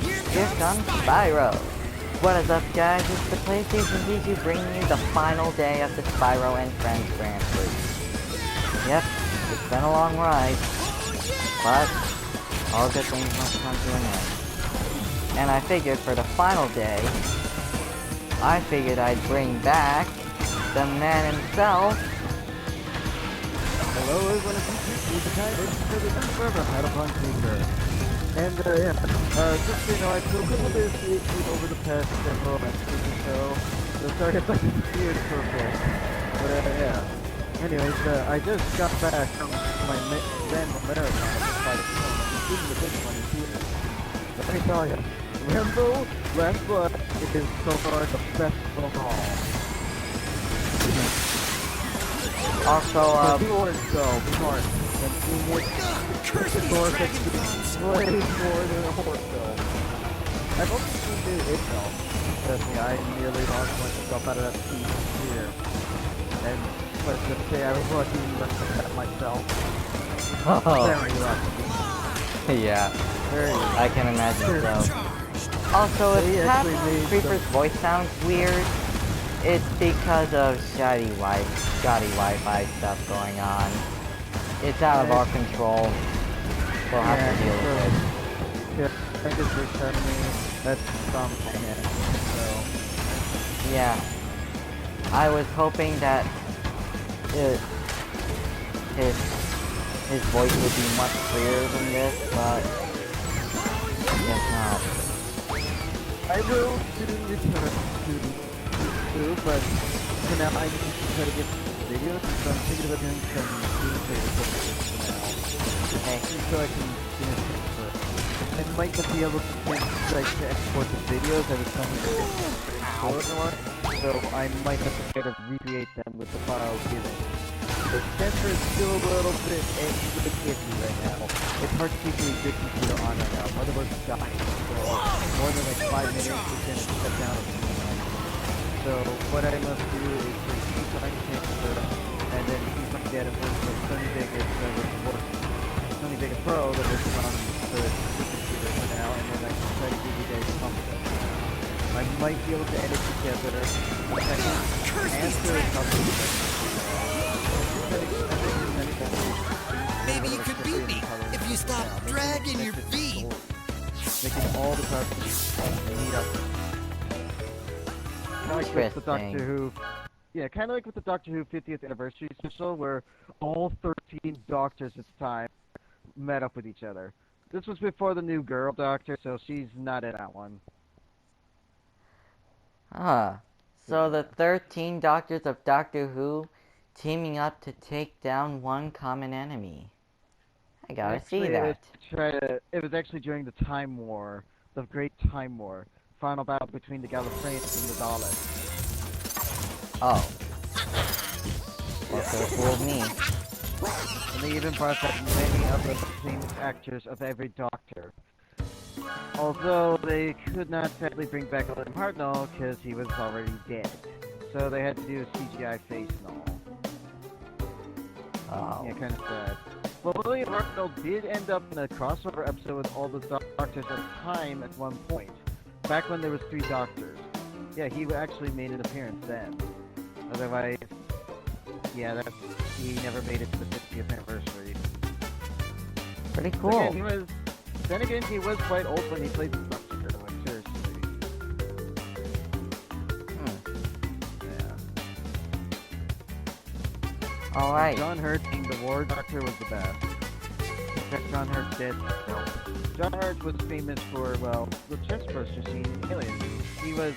more gift on Spyro. What is up, guys? It's the PlayStation VG bringing you the final day of the Spyro and Friends Grand Prix. Yep, it's been a long ride, but all good things must come to an end. And I figured for the final day, I figured I'd bring back the man himself. Hello everyone, it's me, the guy that's forever had a fun speaker. And just so you know, I took a couple days to sleep over the past several episodes or so. So sorry if I disappeared for a bit. But yeah. Anyways, I just got back from my random marathon by the film, including the big one in theaters. Let me tell you, Rambo Last Blood is so far the best of all. Also, we weren't so, we weren't. And we would the door gets way more than a horror film. I've only seen it film. Trust me, I nearly lost myself out of that seat here. And let's just say I was lucky enough to that myself. Very lucky. Yeah, Very lucky. I can imagine so. Also, if Captain Creeper's voice sounds weird, it's because of shoddy Wi-Fi stuff going on. It's out of our control. We'll have to deal with it. Yeah, I just returned me. That's something. So yeah, I was hoping that his voice would be much clearer than this, but I guess not. I will soon return to but for now I need to try to get videos, so I'm thinking about doing some screenplay recordings for now. Okay. So I can finish it first. I might not be able to export the videos every time we export, so I might have to try to recreate them with the file given. The sensor is still a little bit iffy right now. It's hard to keep the good computer on right now. Motherboard's dying, so more than like 5 minutes it's going to step down a few times. So what I must do is just keep trying to transfer, and then see if I can get a version of Sony Vegas Pro that works on the computer for now, and then I can try to give you guys something. I might be able to edit together. I can answer a couple of questions. Maybe you could beat me if you stop dragging your feet. Making all the parts meet up. Kind of like with the Doctor Who. Yeah, kind of like with the Doctor Who 50th anniversary special, where all 13 Doctors this time met up with each other. This was before the new girl Doctor, so she's not in that one. So the 13 Doctors of Doctor Who teaming up to take down one common enemy. I gotta see that. It was actually during the Time War, the Great Time War, final battle between the Gallifreyans and the Daleks. Oh. Well, so fooled me. And they even brought back many of the same actors of every Doctor. Although they could not sadly bring back William Hartnell because he was already dead. So they had to do a CGI face and all. Oh. Yeah, kind of sad. Well, William Hartnell did end up in a crossover episode with all the Doctors at Time at one point. Back when there was 3 Doctors. Yeah, he actually made an appearance then. Otherwise, yeah, he never made it to the 50th anniversary. Pretty cool. Then again, he was quite old when he played the Doctor, like, seriously. Yeah. Alright. John Hurt being the War Doctor was the best. Except John Hurt's dead now. John Hurt was famous for, well, the chest burster scene in Alien. He was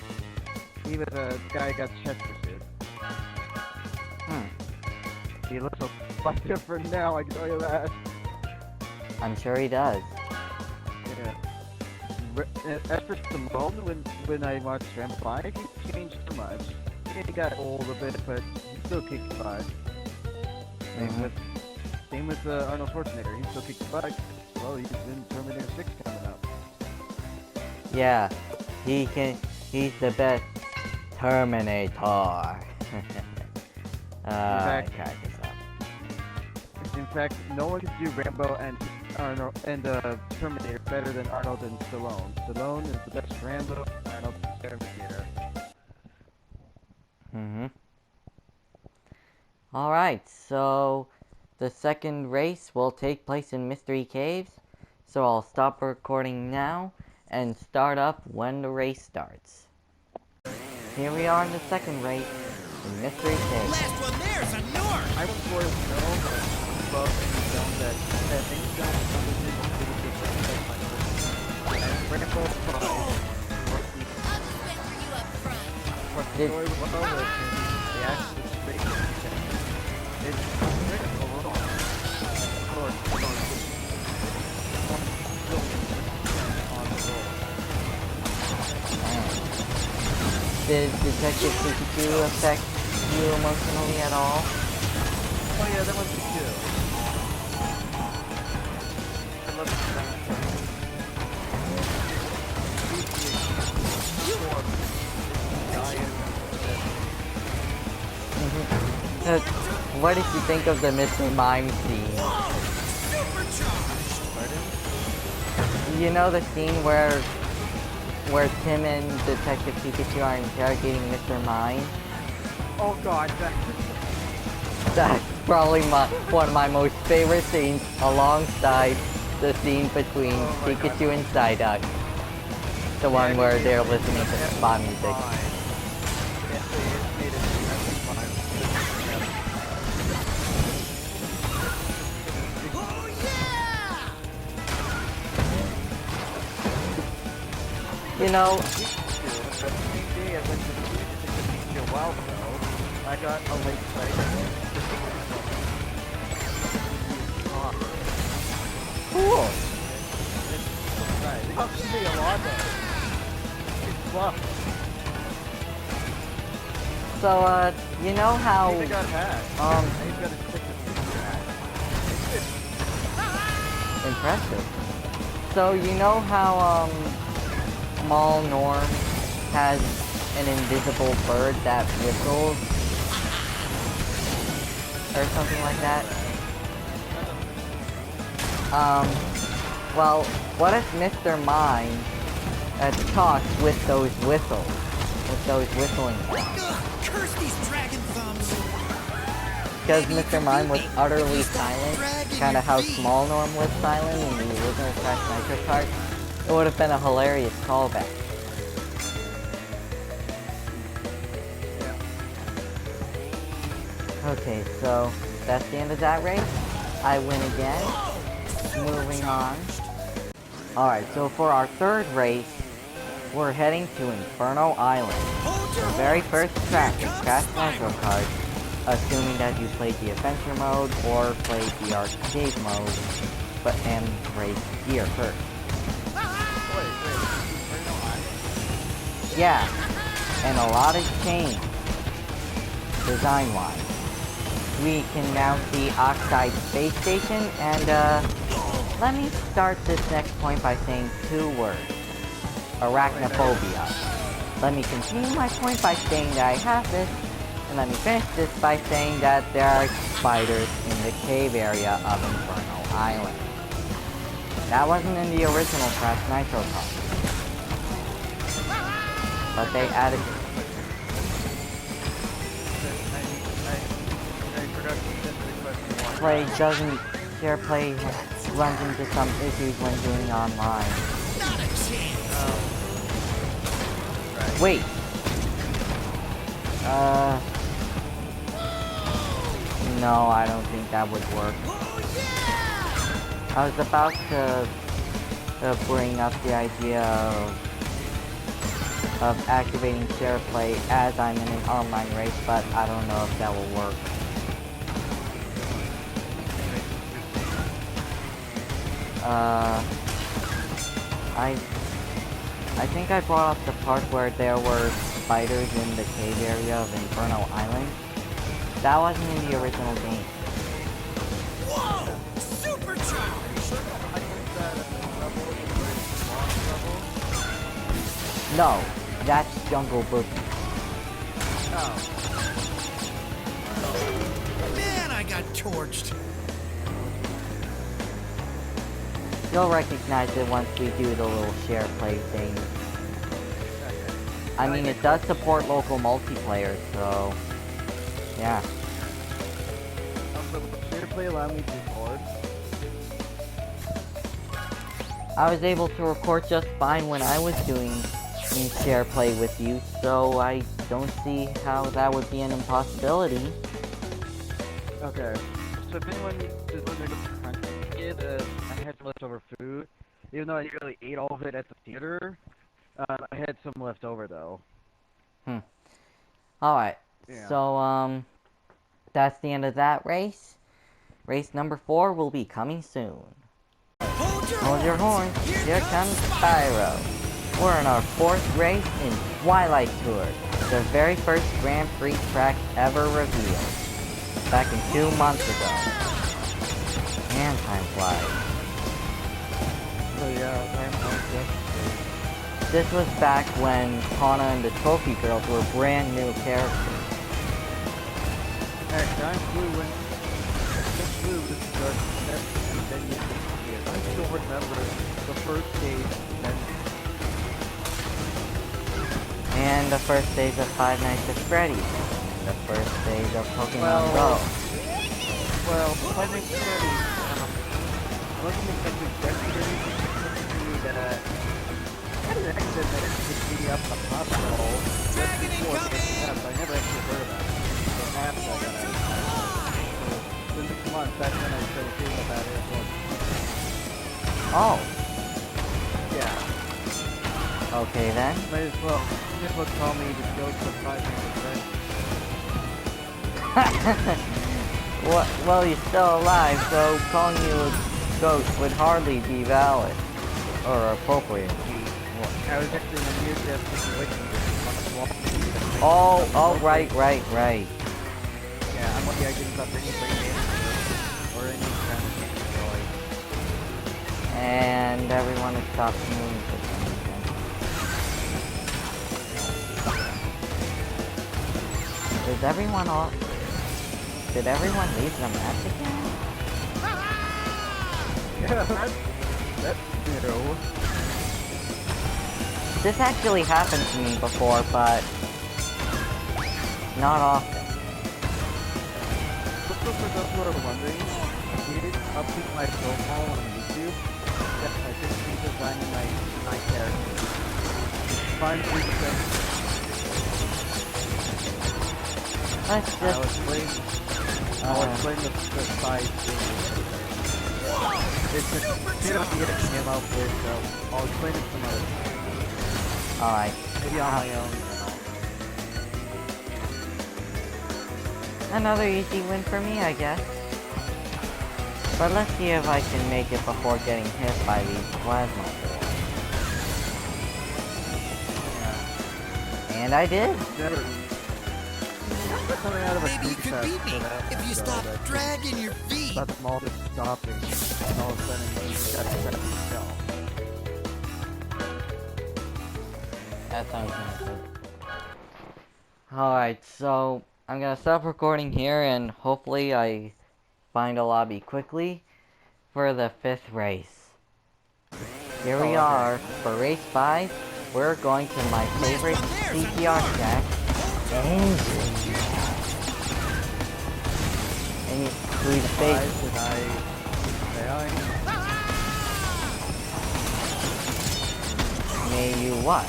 a guy who got chest bursted. He looks a lot different now, I can tell you that. I'm sure he does. Yeah. As for Stallone, when I watched Rambo 5, he changed so much. Yeah, he got old a bit, but he still kicked butt. Same with Arnold Schwarzenegger, he still kicks butt. Well, he's in Terminator 6 coming up. Yeah, he's the best Terminator. I cracked this up. In fact, no one can do Rambo and Arnold and Terminator better than Arnold and Stallone. Stallone is the best Rambo. Arnold is Terminator. Alright, so the second race will take place in Mystery Caves. So I'll stop recording now and start up when the race starts. Here we are in the second race in Mystery Caves. Last one there's a north. I was sort of know about any film that any film and Rambo But the story was well written. The action is great. It's critical overall. Of course, it's on the roll. Did Detective Pikachu affect you emotionally at all? Oh yeah, that must be two. I love What did you think of the Mr. Mime scene? You know the scene where Tim and Detective Pikachu are interrogating Mr. Mime? Oh god, That's probably one of my most favorite scenes, alongside the scene between Pikachu and Psyduck. The one where they're listening to spa music. You know, I got a late flight. cool. It helps me a lot though. It's fluff. So, you know how, I got hacked. I even got a stick to impressive. So, you know how, Small Norm has an invisible bird that whistles? Or something like that? Well, what if Mr. Mime talks with those whistles? With those whistling sounds? Curse these dragon thumbs. Because Mr. Mime was utterly silent, kind of how Small Norm was silent in the original Crash Nitro Kart. It would have been a hilarious callback. Okay, so that's the end of that race. I win again. Moving on. Alright, so for our third race, we're heading to Inferno Island. The very first track in Crash Nitro Kart, assuming that you played the adventure mode or played the arcade mode, and race here first. Yeah, and a lot has changed, design-wise. We can now see Oxide Space Station, and let me start this next point by saying two words. Arachnophobia. Let me continue my point by saying that I have this, and let me finish this by saying that there are spiders in the cave area of Inferno Island. That wasn't in the original Crash Nitro Kart. But they added... SharePlay runs into some issues when doing online. Not a chance. Wait. No, I don't think that would work. I was about to bring up the idea of activating SharePlay as I'm in an online race, but I don't know if that will work. I think I brought up the part where there were spiders in the cave area of Inferno Island. That wasn't in the original game. Whoa! Supercharged! No, that's Jungle Book. Man, I got torched. You'll recognize it once we do the little share play thing. I mean, it does support local multiplayer, so... yeah. Also, share play allow me to record? I was able to record just fine when I was doing share play with you, so I don't see how that would be an impossibility. Okay. So if anyone is wondering if I'm hungry, I had some leftover food. Even though I nearly ate all of it at the theater, I had some left over though. Alright, Yeah. so, that's the end of that race. Race number 4 will be coming soon. Hold your horns. Here comes Spyro. We're in our 4th race in Twilight Tour, the very first Grand Prix track ever revealed. Back in 2 months ago. Man, time flies. So yeah, I'm This was back when Tana and the Trophy Girls were brand new characters. Actually, I'm blue when blue is the and then you can see it. I still remember the first stage And the first stage of Five Nights at Freddy's. The first stage of Pokemon Go. Well, I think Freddy, wasn't exactly yesterday, that I had an accident that it took me up the hospital just before it happened. I never actually heard about it. So after I got out. So, the next month, that's when I started hearing about it. Oh. Yeah. Okay then. Might as well call me to go to the 5 minutes, Well, you're still alive, so calling you a ghost would hardly be valid. Or appropriate. I was actually in a near-death situation. Oh, right. Yeah, I'm lucky I didn't suffer any brain damage or any kind of destroyed. And everyone has stopped moving for some reason. Did everyone leave the match again? Yeah, that's new. This actually happened to me before, but not often. So for those who are wondering, I did update my profile on YouTube. That I just redesigning my character. Finally, Let's I was just... playing the side thing. It's a bit of the came out with, so I'll explain it some other time. Alright. Maybe on my own. Another easy win for me, I guess. But let's see if I can make it before getting hit by these plasma balls. And I did. Coming out of a Maybe you speed could test beat me for that, if you so stop that's- dragging your feet. That's small just stopping. And all of a sudden you got to press yourself. That sounds nice. Alright, so I'm gonna stop recording here and hopefully I find a lobby quickly for the 5th race. Here we are for race 5. We're going to my favorite CPR track, Engine. And you see the face. May you what?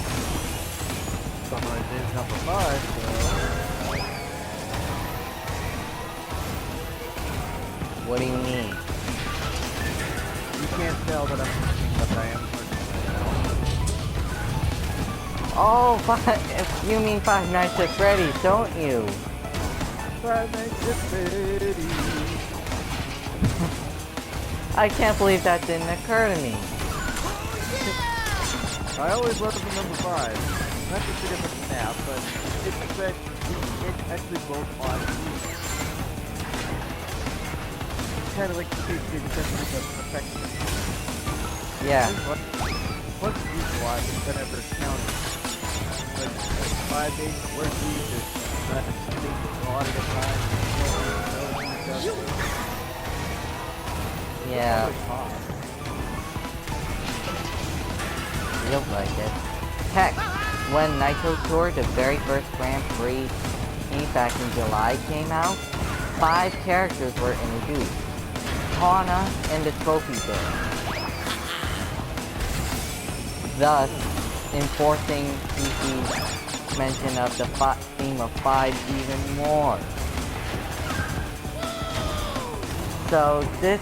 Someone is number 5, so... What do you mean? You can't tell that I'm thinking, but I am working. Oh, you mean Five Nights at Freddy's, don't you? Five Nights at Freddy's. I can't believe that didn't occur to me. I always loved the number 5. Not just because of the snap, but it's actually both on. Kind of like the two because of the perfection. Yeah. What's each watch that ever counted? Like 5 days of work week is a lot of the time. Yeah. feels like it. Heck, when Nitro Tour, the very first Grand Prix back in July came out, 5 characters were introduced. Fauna and the Trophy Bear. Thus, enforcing PC's mention of the theme of 5 even more. So this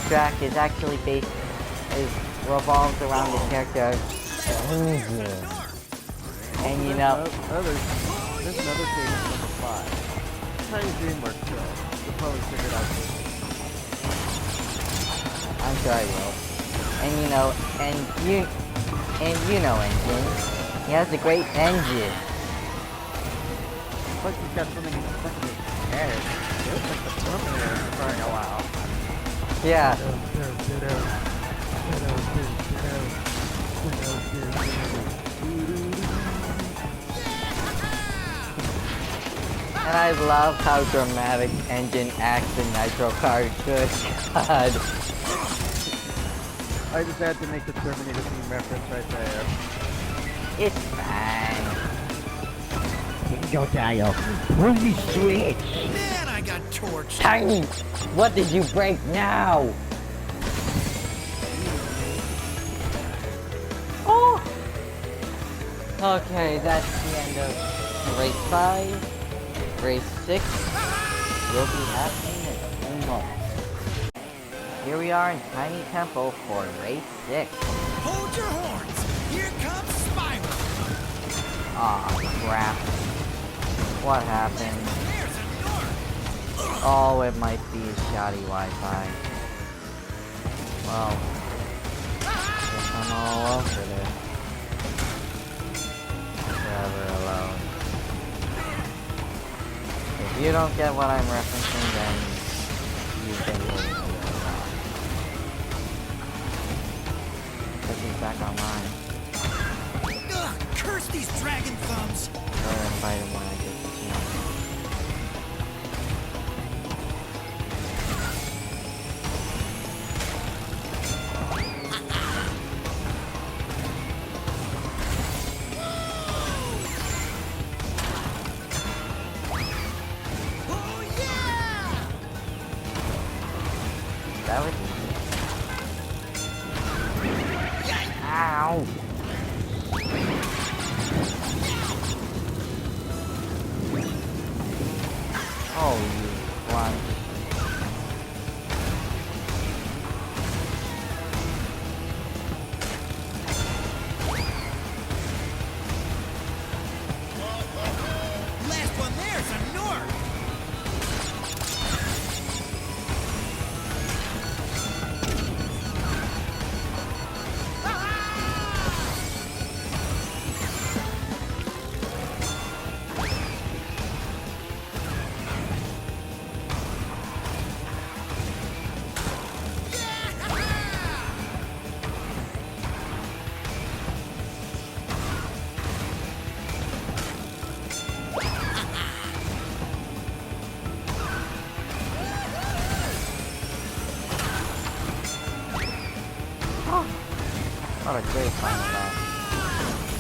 track is actually revolves around the character of Angel. And you know, there's another famous number 5. Tiny DreamWorks show. You'll probably figure it out soon. I'm sure I will. And you know Engine. He has a great engine. Plus he's got something stuck in his head. It looks like the Terminator for a while. Yeah. And I love how dramatic Engine acts in Nitro Kart. Good God. I just had to make the Terminator theme reference right there. It's fine. Yo, Dio, please switch. Man, I got torched. Tiny, what did you break now? Oh! Okay, that's the end of race 5. Race 6 will be happening in 2 months. Here we are in Tiny Temple for race 6. Hold your horns. Here comes Spyro. Aw, crap. What happened? There's a north. Oh, it might be shoddy Wi-Fi. Well, guess I'm all over this. Forever alone. If you don't get what I'm referencing, then you've been waiting for a while. Because he's back online. Ugh, curse these dragon thumbs. Or invite him when I get the chance. Oh yeah! That was easy. Ow! Oh, you one. Last one there's a north. What a great final lap.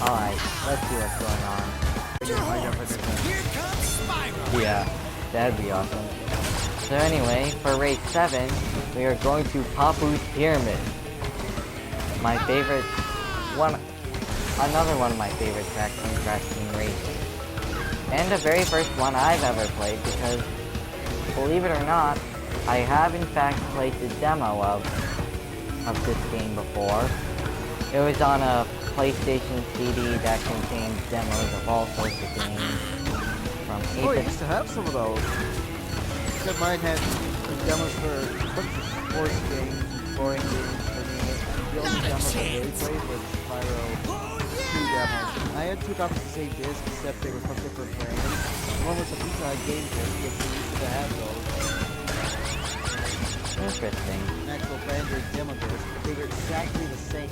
Alright, let's see what's going on. Hold your horns. Here comes Spyro. Yeah, that'd be awesome. So anyway, for race 7, we are going to Papu's Pyramid. My favorite another one of my favorite tracks in Crash Team Racing. And the very first one I've ever played because, believe it or not, I have in fact played the demo of this game before. It was on a PlayStation CD that contained demos of all sorts of games. From Oh, I 8-bit used to have some of those. Except mine had demos for a bunch of sports games, boring games for me. The only Not a demos I really chance. played was Spyro Oh 2 yeah! demos. I had 2 copies of the same disc, except they were from different brands. One was a Pizza Hut game disc, which we used to have those. Interesting. An actual Bender demo disc. They were exactly the same.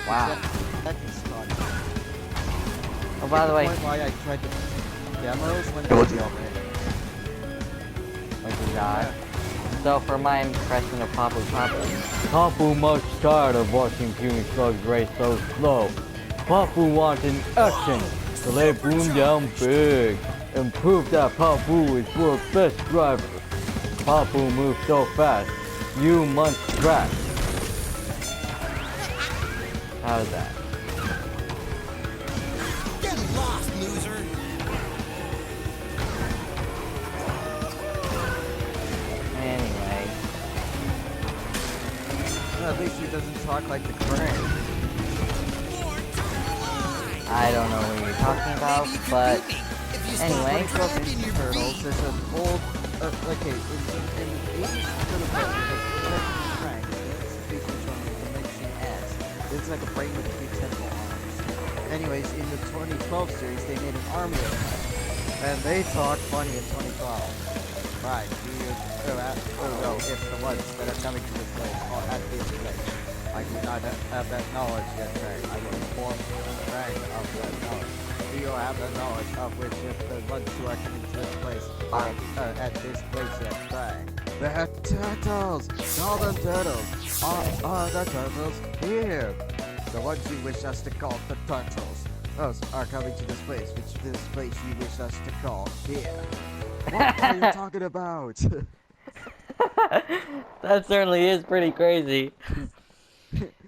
Wow. That is fun. Oh, by the way, Why I tried to demos when they were already. which is odd. So for my impression of Papu, Papu must tired of watching puny slugs race so slow. Papu wanted action, so they boomed down big and proved that Papu is world's best driver. Papu moves so fast, you must track. How's that? Get lost, loser. Anyway, At least he doesn't talk like the Krang. I don't know what you're talking about, but anyway. Ninja Turtles, there's an old, okay, in the 80s Turtle Power, there's a Krang, it's featured from the Dimension S. It's like a brain with 3 tentacle arms. Anyways, in the 2012 series, they made an army of them. And they talk funny in 2012. Right, well, if the ones that are coming to this place are at this place. I do not have that knowledge yet, Krang. I will inform Krang of that knowledge. Do you have the knowledge of which if the ones who are coming to this place are at this place yet, Krang? The turtles! Call them turtles! Are the turtles here? The ones you wish us to call the turtles. Those are coming to this place, which this place you wish us to call here. What are you talking about? That certainly is pretty crazy.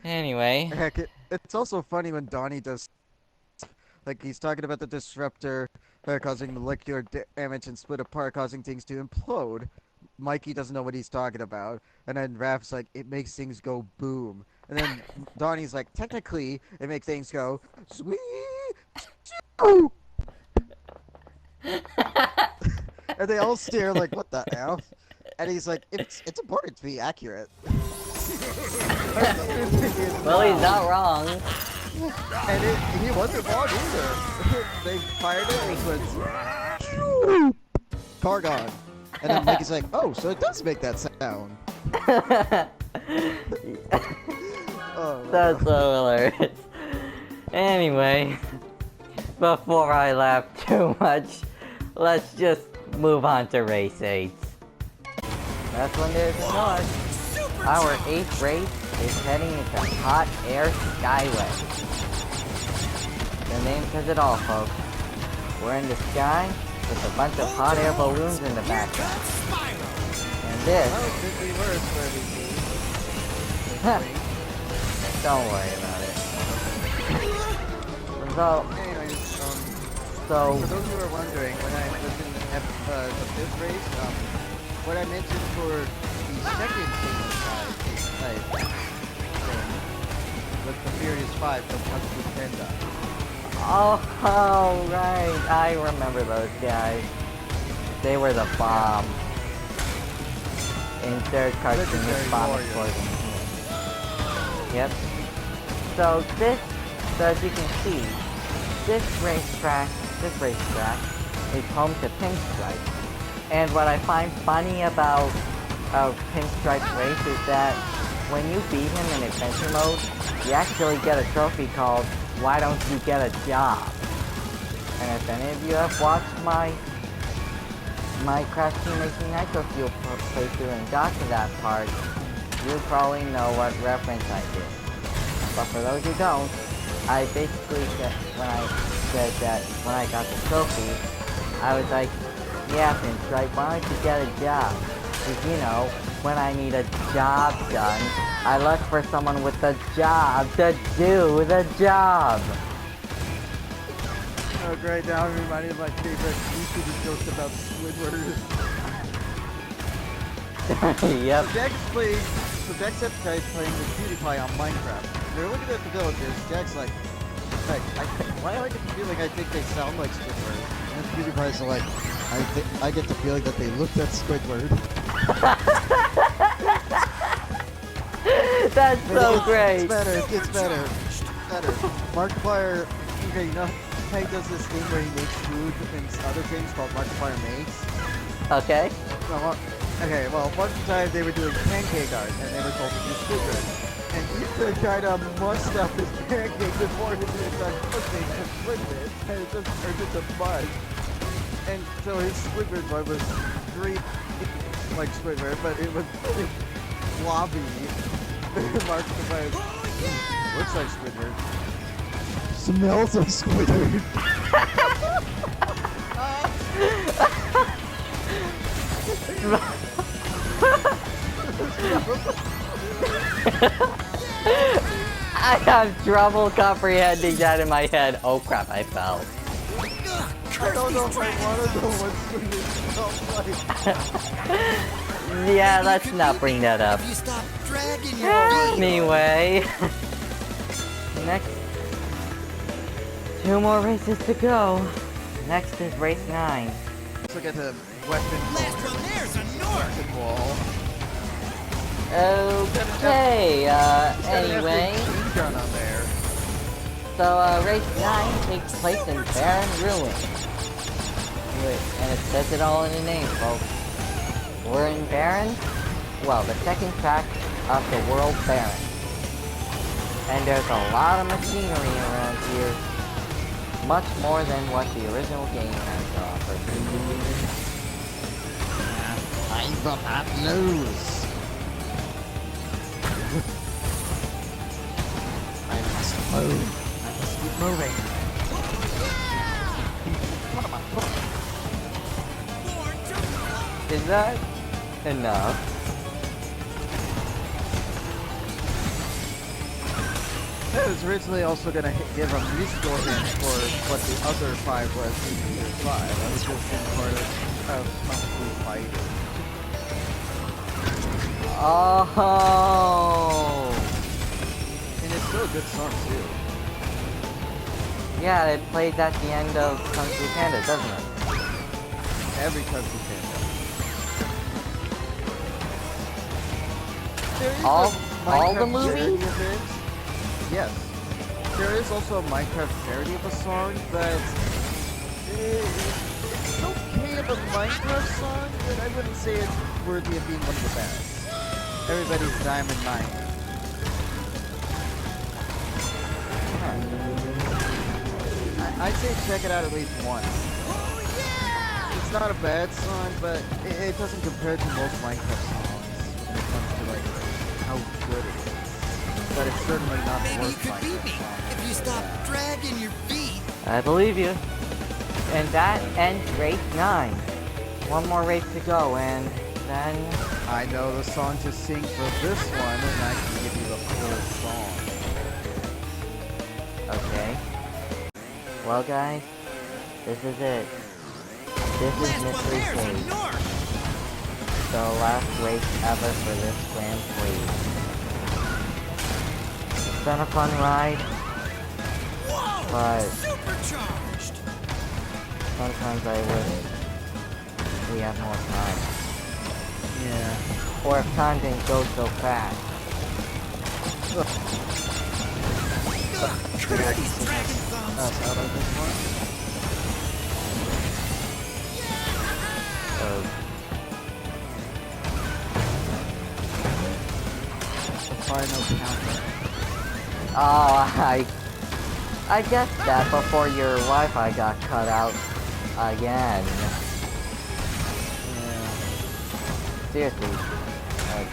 Anyway. Heck, it's also funny when Donnie does, like, he's talking about the disruptor causing molecular damage and split apart, causing things to implode. Mikey doesn't know what he's talking about, and then Raph's like, it makes things go boom. And then Donnie's like, technically, it makes things go sweet. And they all stare like, what the hell? And he's like, it's important to be accurate. Well, he's not wrong. And he wasn't wrong either. They fired it and it went car gone. And then Mikey's like, oh, so it does make that sound. Oh, That's so hilarious. Anyway, before I laugh too much, let's just move on to race 8. That's when there's a rush. Our 8th race is heading into Hot Air Skyway. The name says it all, folks. We're in the sky with a bunch of hot air balloons in the background. And this... Well, it could be worse where we see. Don't worry about it. So... Anyways, So... for those who are wondering, when I was in the 5th race, what I mentioned for the second single type thing was the Furious 5 from Kung Fu Panda. Oh, right. I remember those guys. They were the bomb. In third cartoon, this bomb explosion. Yep. So as you can see, this racetrack is home to Pinstripe. And what I find funny about Pinstripe's race is that when you beat him in adventure mode, you actually get a trophy called "Why Don't You Get a Job?" And if any of you have watched my Crash Team Racing Nitro Fuel playthrough and got to that part, you probably know what reference I did. But for those who don't, I basically said when I said that when I got the trophy, I was like, yeah, Pinstripe, why don't you get a job? Because, you know, when I need a job done, I look for someone with a job to do the job. Oh great, now I'm reminded of my favorite YouTuber jokes about Squidward. Yep. So Jack's playing with PewDiePie on Minecraft. They're looking at the villagers, Jack's like, why do I get the feeling I think they sound like Squidward? And PewDiePie's like, I get the feeling that they looked at Squidward. That's so great. It gets better. Markiplier, okay, you know, he does this thing where he makes food and other things called Markiplier Makes. Okay. Well, one time they were doing pancake art and they were told to do Squidward. And Ethan kind of mussed up his pancake before he was done cooking and flipped it, and it just turned into mud. And so his Squidward one was green like Squidward, but it was really blobby. Mark survived. Looks like Squidward. Smells like Squidward. I have trouble comprehending that in my head. Oh crap, I fell. I don't know if I want to know what Squidward smells like. Yeah, let's not bring that up. If you stop dragging your feet. Anyway. Next. 2 more races to go. Next is race 9. Let's look at the weapon Last one there's a north. wall. Okay, anyway. Gun on there. So, race 9 takes place in Barren Ruin. And it says it all in the name, folks. We're in Barren? Well, the second track of the World Barren. And there's a lot of machinery around here. Much more than what the original game has to offer. I'm from hot news. I must move. I must keep moving. Is that enough? I was originally also going to give a musical hint for what the other 5 was in year 5. I was just in part of Kung Fu Fighter. Oh! And it's still a good song too. Yeah, it plays at the end of Kung Fu Panda, doesn't it? Every Kung Fu Panda. There is All a Minecraft the movies? parody of it. Yes. There is also a Minecraft parody of a song, but it's okay of a Minecraft song, but I wouldn't say it's worthy of being one of the best. Everybody's Diamond Miner. I'd say check it out at least once. It's not a bad song, but it doesn't compare to most Minecraft songs when it comes to like how good it is. But it's certainly not the Maybe you worst could beat Minecraft me song. if you stop dragging your feet. I believe you. And that ends race 9. One more race to go, and then... I know the song to sing for this one, and I can give you the full song. Okay. Well, guys, this is it. This is Last one Mystery there's a Cave. north. The last race ever for this Grand Prix. It's been a fun ride, Whoa! but Supercharged. sometimes I wish we had more time. Yeah. Or if time didn't go so fast. Curdy's dragon thumbs. Out of this one. So, The final countdown. oh, I guessed that before your Wi-Fi got cut out again. Yeah. Seriously. Like,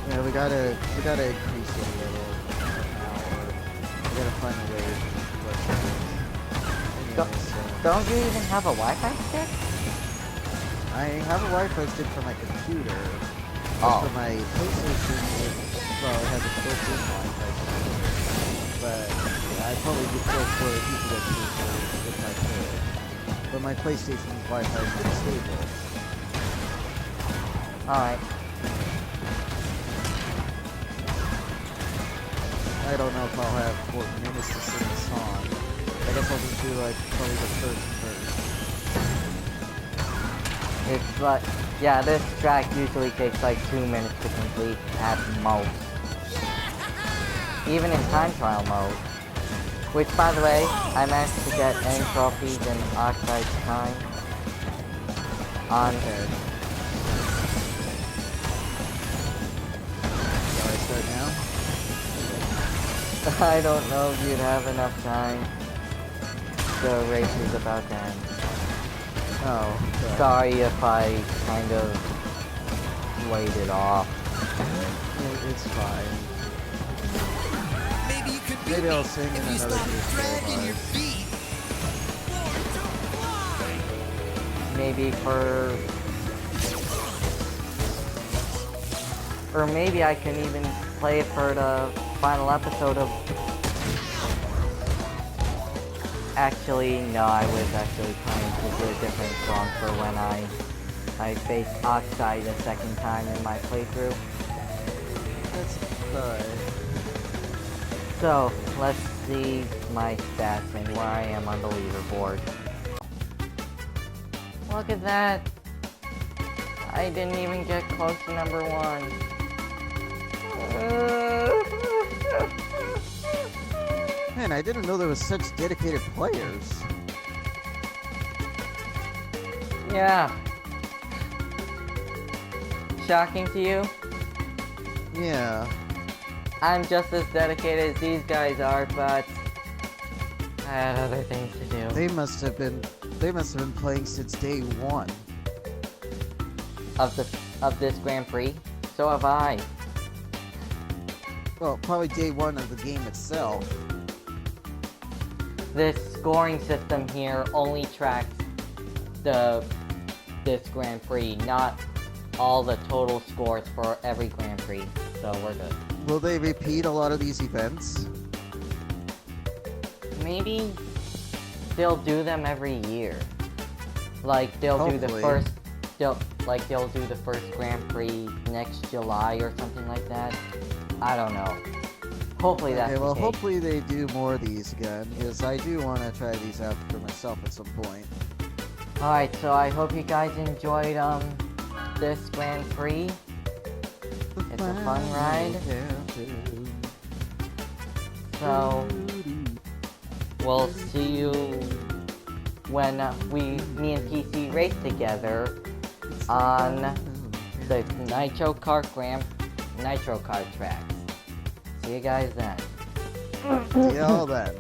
Yeah, we gotta increase it a little now, or we gotta find a way to work it. Anyway, so don't you even have a Wi-Fi stick? I have a Wi-Fi stick for my computer. But Oh. for my PlayStation, well, it has a built-in Wi-Fi stick. But yeah, I'd probably just go for it if I could. But my PlayStation's Wi-Fi is pretty stable. Alright. I don't know if I'll have 4 minutes to sing a song. I guess I'll just do like probably the first verse. It's like, yeah, this track usually takes like 2 minutes to complete at most. Even in time trial mode. Which, by the way, I managed to get any trophies in Oxide time. On Okay. Shall I start now? I don't know if you'd have enough time. The race is about to end. Oh, Sorry if I kind of laid it off. It's fine. Maybe you could beat Maybe me I'll sing in if you another stop Disco dragging your Bars. feet. Maybe or maybe I can even play it for the final episode of... Actually, no, I was actually trying to do a different song for when I faced Oxide the second time in my playthrough. That's fine. So, let's see my stats and where I am on the leaderboard. Look at that! I didn't even get close to number 1. Man, I didn't know there was such dedicated players. Yeah. Shocking to you? Yeah. I'm just as dedicated as these guys are, but I had other things to do. They must have been playing since day 1. Of this Grand Prix. So have I. Well, probably day 1 of the game itself. This scoring system here only tracks this Grand Prix, not all the total scores for every Grand Prix. So we're good. Will they repeat a lot of these events? Maybe they'll do them every year. Like they'll do the Hopefully. they'll do the first Grand Prix next July or something like that. I don't know. Hopefully that's Okay, well, the case. hopefully they do more of these again, because I do want to try these out for myself at some point. Alright, so I hope you guys enjoyed this Grand Prix. It's a fun ride. So we'll see you when me and PC race together on the Nitro Kart tracks. See you guys then. See y'all then.